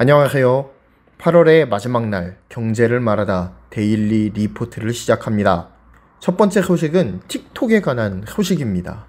안녕하세요. 8월의 마지막 날 경제를 말하다 데일리 리포트를 시작합니다. 첫 번째 소식은 틱톡에 관한 소식입니다.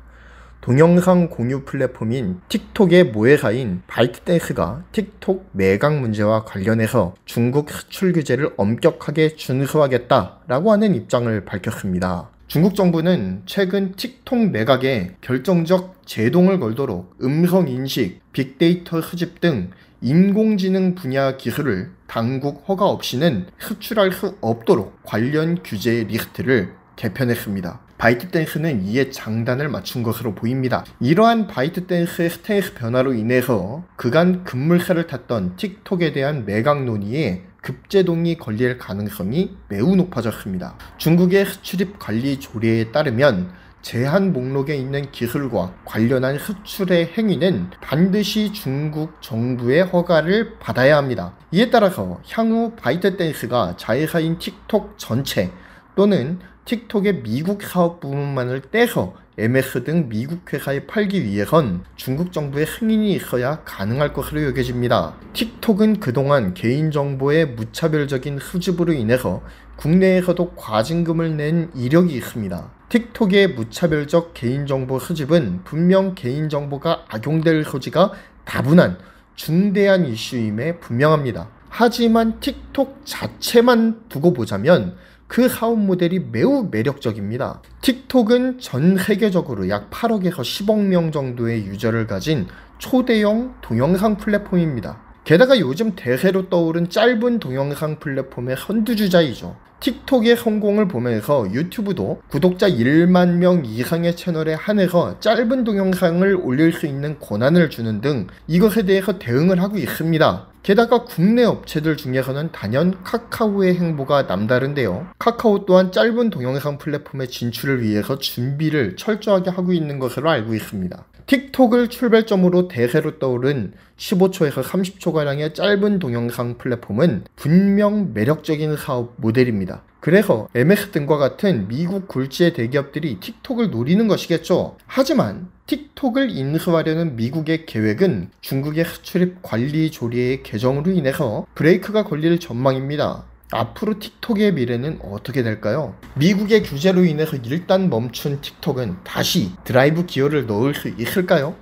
동영상 공유 플랫폼인 틱톡의 모회사인 바이트댄스가 틱톡 매각 문제와 관련해서 중국 수출 규제를 엄격하게 준수하겠다라고 하는 입장을 밝혔습니다. 중국 정부는 최근 틱톡 매각에 결정적 제동을 걸도록 음성인식, 빅데이터 수집 등 인공지능 분야 기술을 당국 허가 없이는 수출할 수 없도록 관련 규제 리스트를 개편했습니다. 바이트댄스는 이에 장단을 맞춘 것으로 보입니다. 이러한 바이트댄스의 스탠스 변화로 인해서 그간 급물살을 탔던 틱톡에 대한 매각 논의에 급제동이 걸릴 가능성이 매우 높아졌습니다. 중국의 수출입 관리 조례에 따르면 제한 목록에 있는 기술과 관련한 수출의 행위는 반드시 중국 정부의 허가를 받아야 합니다. 이에 따라서 향후 바이트댄스가 자회사인 틱톡 전체 또는 틱톡의 미국 사업 부분만을 떼서 MS 등 미국 회사에 팔기 위해선 중국 정부의 승인이 있어야 가능할 것으로 여겨집니다. 틱톡은 그동안 개인정보의 무차별적인 수집으로 인해서 국내에서도 과징금을 낸 이력이 있습니다. 틱톡의 무차별적 개인정보 수집은 분명 개인정보가 악용될 소지가 다분한 중대한 이슈임에 분명합니다. 하지만 틱톡 자체만 두고 보자면 그 사업 모델이 매우 매력적입니다. 틱톡은 전 세계적으로 약 8억에서 10억 명 정도의 유저를 가진 초대형 동영상 플랫폼입니다. 게다가 요즘 대세로 떠오른 짧은 동영상 플랫폼의 선두주자이죠. 틱톡의 성공을 보면서 유튜브도 구독자 1만 명 이상의 채널에 한해서 짧은 동영상을 올릴 수 있는 권한을 주는 등 이것에 대해서 대응을 하고 있습니다. 게다가 국내 업체들 중에서는 단연 카카오의 행보가 남다른데요. 카카오 또한 짧은 동영상 플랫폼의 진출을 위해서 준비를 철저하게 하고 있는 것으로 알고 있습니다. 틱톡을 출발점으로 대세로 떠오른 15초에서 30초가량의 짧은 동영상 플랫폼은 분명 매력적인 사업 모델입니다. 그래서 MS 등과 같은 미국 굴지의 대기업들이 틱톡을 노리는 것이겠죠. 하지만 틱톡을 인수하려는 미국의 계획은 중국의 수출입 관리 조례의 개정으로 인해서 브레이크가 걸릴 전망입니다. 앞으로 틱톡의 미래는 어떻게 될까요? 미국의 규제로 인해서 일단 멈춘 틱톡은 다시 드라이브 기어를 넣을 수 있을까요?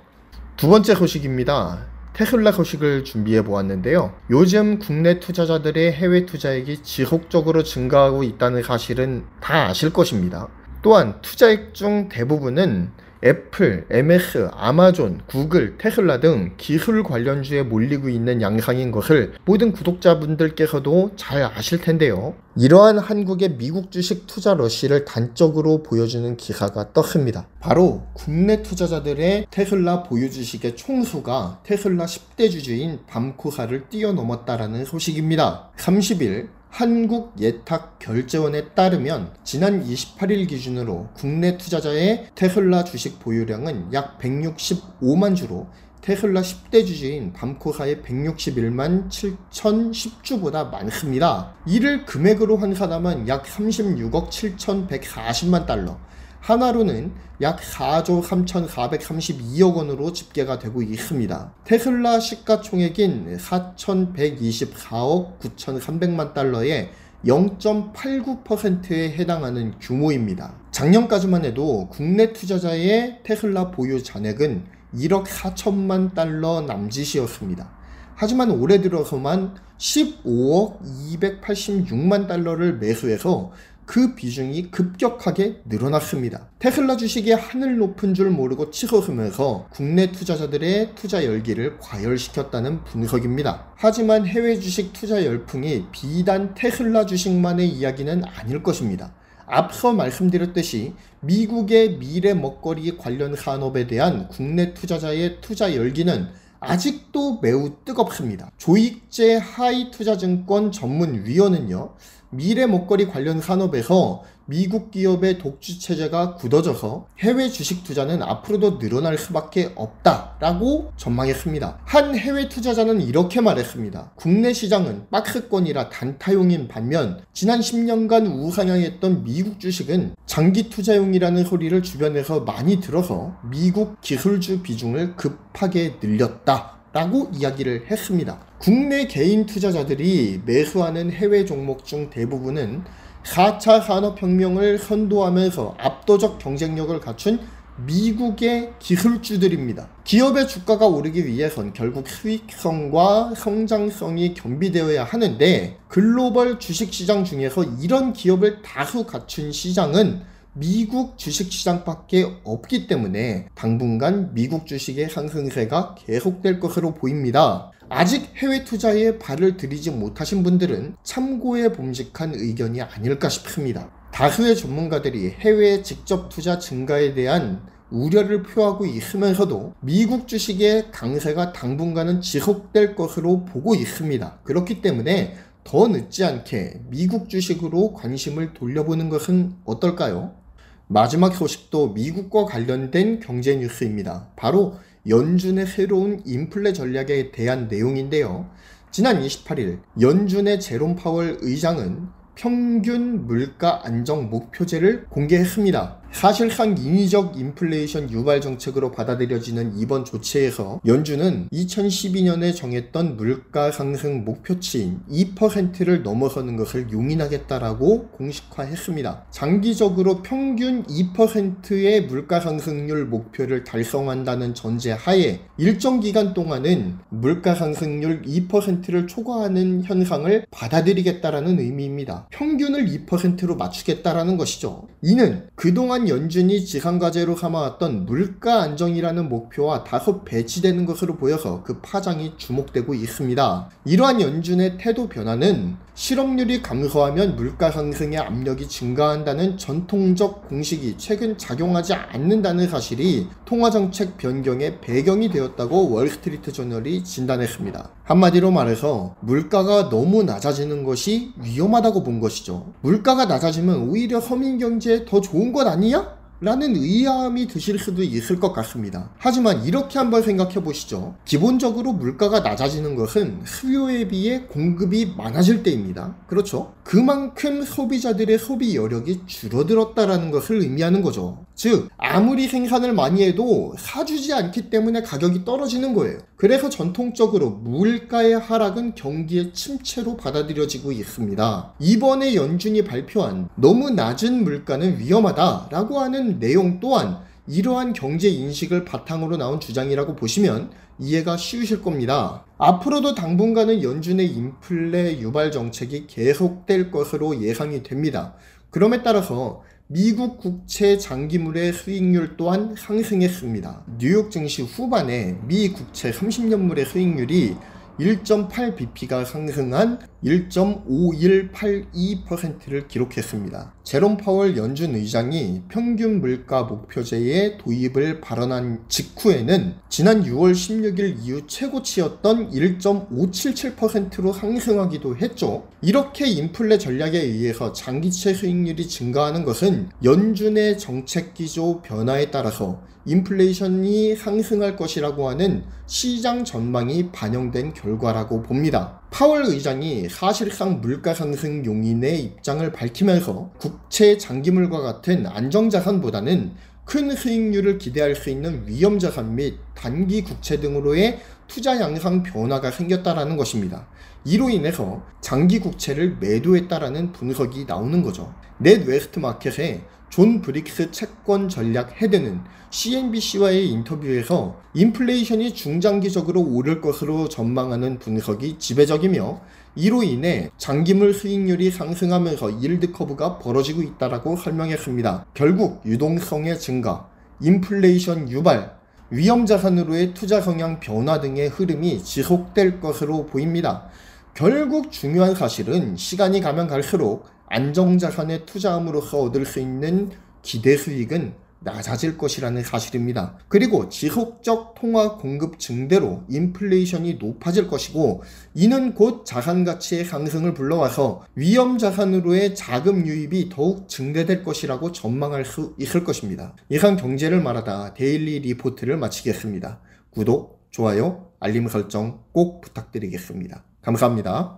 두 번째 소식입니다. 테슬라 소식을 준비해 보았는데요. 요즘 국내 투자자들의 해외 투자액이 지속적으로 증가하고 있다는 사실은 다 아실 것입니다. 또한 투자액 중 대부분은 애플, MS, 아마존, 구글, 테슬라 등 기술 관련주에 몰리고 있는 양상인 것을 모든 구독자분들께서도 잘 아실 텐데요. 이러한 한국의 미국 주식 투자 러시를 단적으로 보여주는 기사가 떴습니다. 바로 국내 투자자들의 테슬라 보유 주식의 총수가 테슬라 10대 주주인 밤코사를 뛰어넘었다라는 소식입니다. 30일 한국예탁결제원에 따르면 지난 28일 기준으로 국내 투자자의 테슬라 주식 보유량은 약 165만 주로 테슬라 10대 주주인 밤코사의 161만 7,010주보다 많습니다. 이를 금액으로 환산하면 약 36억 7,140만 달러, 하나로는 약 4조 3,432억 원으로 집계가 되고 있습니다. 테슬라 시가총액인 4,124억 9,300만 달러의 0.89%에 해당하는 규모입니다. 작년까지만 해도 국내 투자자의 테슬라 보유 잔액은 1억 4천만 달러 남짓이었습니다. 하지만 올해 들어서만 15억 286만 달러를 매수해서 그 비중이 급격하게 늘어났습니다. 테슬라 주식이 하늘 높은 줄 모르고 치솟으면서 국내 투자자들의 투자 열기를 과열시켰다는 분석입니다. 하지만 해외 주식 투자 열풍이 비단 테슬라 주식만의 이야기는 아닐 것입니다. 앞서 말씀드렸듯이 미국의 미래 먹거리 관련 산업에 대한 국내 투자자의 투자 열기는 아직도 매우 뜨겁습니다. 조익재 하이투자증권 전문위원은요, 미래 먹거리 관련 산업에서 미국 기업의 독주 체제가 굳어져서 해외 주식 투자는 앞으로도 늘어날 수밖에 없다라고 전망했습니다. 한 해외 투자자는 이렇게 말했습니다. 국내 시장은 박스권이라 단타용인 반면 지난 10년간 우상향했던 미국 주식은 장기 투자용이라는 소리를 주변에서 많이 들어서 미국 기술주 비중을 급하게 늘렸다 라고 이야기를 했습니다. 국내 개인 투자자들이 매수하는 해외 종목 중 대부분은 4차 산업혁명을 선도하면서 압도적 경쟁력을 갖춘 미국의 기술주들입니다. 기업의 주가가 오르기 위해선 결국 수익성과 성장성이 겸비되어야 하는데 글로벌 주식시장 중에서 이런 기업을 다수 갖춘 시장은 미국 주식시장밖에 없기 때문에 당분간 미국 주식의 상승세가 계속될 것으로 보입니다. 아직 해외 투자에 발을 들이지 못하신 분들은 참고에 봄직한 의견이 아닐까 싶습니다. 다수의 전문가들이 해외 직접 투자 증가에 대한 우려를 표하고 있으면서도 미국 주식의 강세가 당분간은 지속될 것으로 보고 있습니다. 그렇기 때문에 더 늦지 않게 미국 주식으로 관심을 돌려보는 것은 어떨까요? 마지막 소식도 미국과 관련된 경제 뉴스입니다. 바로 연준의 새로운 인플레 전략에 대한 내용인데요. 지난 28일 연준의 제롬 파월 의장은 평균 물가 안정 목표제를 공개했습니다. 사실상 인위적 인플레이션 유발 정책으로 받아들여지는 이번 조치에서 연준은 2012년에 정했던 물가 상승 목표치인 2%를 넘어서는 것을 용인하겠다라고 공식화했습니다. 장기적으로 평균 2%의 물가 상승률 목표를 달성한다는 전제 하에 일정 기간 동안은 물가 상승률 2%를 초과하는 현상을 받아들이겠다라는 의미입니다. 평균을 2%로 맞추겠다라는 것이죠. 이는 그동안 연준이 지상과제로 삼아왔던 물가 안정이라는 목표와 다소 배치되는 것으로 보여서 그 파장이 주목되고 있습니다. 이러한 연준의 태도 변화는 실업률이 감소하면 물가 상승의 압력이 증가한다는 전통적 공식이 최근 작용하지 않는다는 사실이 통화정책 변경의 배경이 되었다고 월스트리트 저널이 진단했습니다. 한마디로 말해서 물가가 너무 낮아지는 것이 위험하다고 본 것이죠. 물가가 낮아지면 오히려 서민경제에 더 좋은 것 아니냐? 라는 의아함이 드실 수도 있을 것 같습니다. 하지만 이렇게 한번 생각해 보시죠. 기본적으로 물가가 낮아지는 것은 수요에 비해 공급이 많아질 때입니다. 그렇죠? 그만큼 소비자들의 소비 여력이 줄어들었다라는 것을 의미하는 거죠. 즉 아무리 생산을 많이 해도 사주지 않기 때문에 가격이 떨어지는 거예요. 그래서 전통적으로 물가의 하락은 경기의 침체로 받아들여지고 있습니다. 이번에 연준이 발표한 너무 낮은 물가는 위험하다라고 하는 내용 또한 이러한 경제 인식을 바탕으로 나온 주장이라고 보시면 이해가 쉬우실 겁니다. 앞으로도 당분간은 연준의 인플레 유발 정책이 계속될 것으로 예상이 됩니다. 그럼에 따라서 미국 국채 장기물의 수익률 또한 상승했습니다. 뉴욕 증시 후반에 미 국채 30년물의 수익률이 1.8bp가 상승한 1.5182%를 기록했습니다. 제롬 파월 연준 의장이 평균 물가 목표제의 도입을 발언한 직후에는 지난 6월 16일 이후 최고치였던 1.577%로 상승하기도 했죠. 이렇게 인플레 전략에 의해서 장기채 수익률이 증가하는 것은 연준의 정책 기조 변화에 따라서 인플레이션이 상승할 것이라고 하는 시장 전망이 반영된 결과라고 봅니다. 파월 의장이 사실상 물가 상승 용인의 입장을 밝히면서 국채 장기물과 같은 안정자산보다는 큰 수익률을 기대할 수 있는 위험자산 및 단기 국채 등으로의 투자 양상 변화가 생겼다라는 것입니다. 이로 인해서 장기 국채를 매도했다라는 분석이 나오는 거죠. 넷웨스트 마켓의 존 브릭스 채권 전략 헤드는 CNBC와의 인터뷰에서 인플레이션이 중장기적으로 오를 것으로 전망하는 분석이 지배적이며 이로 인해 장기물 수익률이 상승하면서 일드 커브가 벌어지고 있다라고 설명했습니다. 결국 유동성의 증가, 인플레이션 유발, 위험자산으로의 투자 성향 변화 등의 흐름이 지속될 것으로 보입니다. 결국 중요한 사실은 시간이 가면 갈수록 안정자산에 투자함으로써 얻을 수 있는 기대 수익은 낮아질 것이라는 사실입니다. 그리고 지속적 통화 공급 증대로 인플레이션이 높아질 것이고 이는 곧 자산 가치의 상승을 불러와서 위험 자산으로의 자금 유입이 더욱 증대될 것이라고 전망할 수 있을 것입니다. 이상 경제를 말하다 데일리 리포트를 마치겠습니다. 구독, 좋아요, 알림 설정 꼭 부탁드리겠습니다. 감사합니다.